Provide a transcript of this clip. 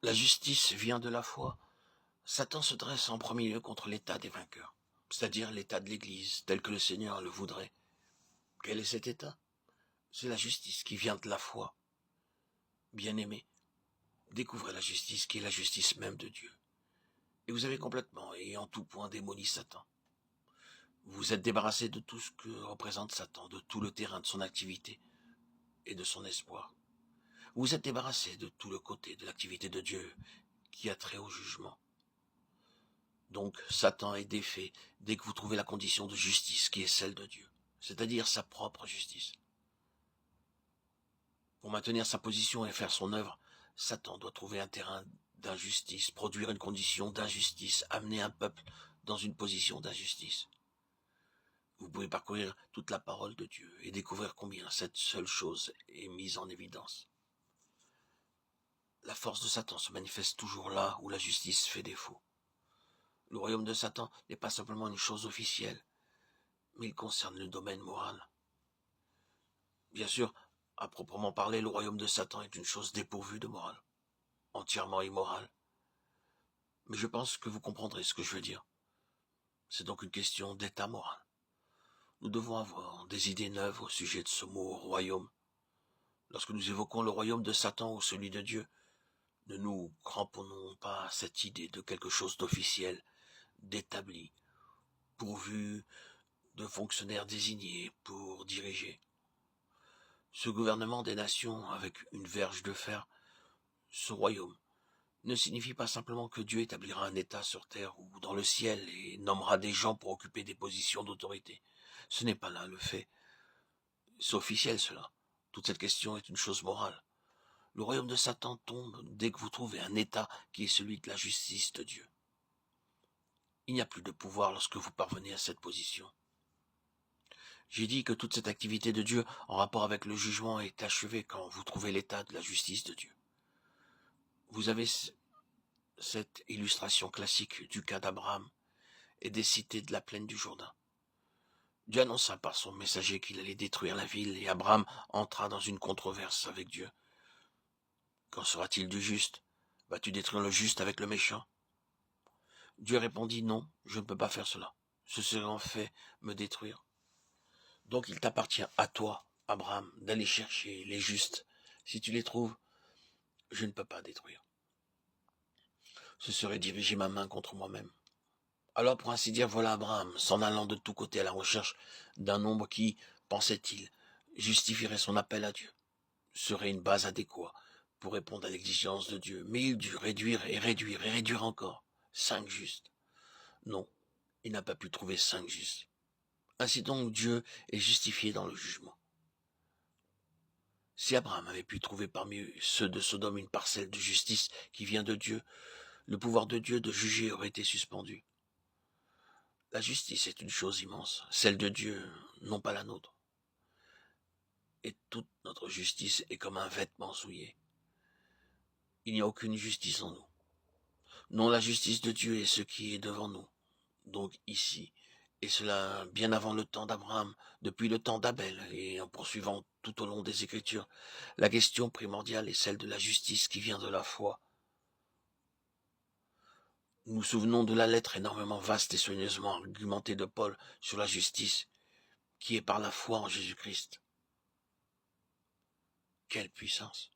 La justice vient de la foi. Satan se dresse en premier lieu contre l'état des vainqueurs, c'est-à-dire l'état de l'Église, tel que le Seigneur le voudrait. Quel est cet état? C'est la justice qui vient de la foi. Bien-aimés, découvrez la justice qui est la justice même de Dieu. Et vous avez complètement et en tout point démoli Satan. Vous êtes débarrassé de tout ce que représente Satan, de tout le terrain de son activité et de son espoir. Vous êtes débarrassé de tout le côté de l'activité de Dieu qui a trait au jugement. Donc Satan est défait dès que vous trouvez la condition de justice qui est celle de Dieu, c'est-à-dire sa propre justice. Pour maintenir sa position et faire son œuvre, Satan doit trouver un terrain d'injustice, produire une condition d'injustice, amener un peuple dans une position d'injustice. Vous pouvez parcourir toute la parole de Dieu et découvrir combien cette seule chose est mise en évidence. La force de Satan se manifeste toujours là où la justice fait défaut. Le royaume de Satan n'est pas simplement une chose officielle, mais il concerne le domaine moral. Bien sûr, à proprement parler, le royaume de Satan est une chose dépourvue de morale, entièrement immorale. Mais je pense que vous comprendrez ce que je veux dire. C'est donc une question d'état moral. Nous devons avoir des idées neuves au sujet de ce mot royaume. Lorsque nous évoquons le royaume de Satan ou celui de Dieu, ne nous cramponnons pas à cette idée de quelque chose d'officiel, d'établi, pourvu de fonctionnaires désignés pour diriger. Ce gouvernement des nations avec une verge de fer, ce royaume, ne signifie pas simplement que Dieu établira un État sur terre ou dans le ciel et nommera des gens pour occuper des positions d'autorité. Ce n'est pas là le fait. C'est officiel cela. Toute cette question est une chose morale. Le royaume de Satan tombe dès que vous trouvez un État qui est celui de la justice de Dieu. Il n'y a plus de pouvoir lorsque vous parvenez à cette position. J'ai dit que toute cette activité de Dieu en rapport avec le jugement est achevée quand vous trouvez l'état de la justice de Dieu. Vous avez cette illustration classique du cas d'Abraham et des cités de la plaine du Jourdain. Dieu annonça par son messager qu'il allait détruire la ville et Abraham entra dans une controverse avec Dieu. Qu'en sera-t-il du juste? Vas-tu détruire le juste avec le méchant? Dieu répondit non, je ne peux pas faire cela. Ce serait en fait me détruire. Donc il t'appartient à toi, Abraham, d'aller chercher les justes. Si tu les trouves, je ne peux pas détruire. Ce serait diriger ma main contre moi-même. Alors pour ainsi dire, voilà Abraham, s'en allant de tous côtés à la recherche d'un nombre qui, pensait-il, justifierait son appel à Dieu, serait une base adéquate pour répondre à l'exigence de Dieu. Mais il dut réduire et réduire et réduire encore. 5 justes. Non, il n'a pas pu trouver 5 justes. Ainsi donc Dieu est justifié dans le jugement. Si Abraham avait pu trouver parmi ceux de Sodome une parcelle de justice qui vient de Dieu, le pouvoir de Dieu de juger aurait été suspendu. La justice est une chose immense, celle de Dieu, non pas la nôtre. Et toute notre justice est comme un vêtement souillé. Il n'y a aucune justice en nous. Non, la justice de Dieu est ce qui est devant nous, donc ici, et cela bien avant le temps d'Abraham, depuis le temps d'Abel, et en poursuivant tout au long des Écritures. La question primordiale est celle de la justice qui vient de la foi. Nous nous souvenons de la lettre énormément vaste et soigneusement argumentée de Paul sur la justice, qui est par la foi en Jésus-Christ. Quelle puissance!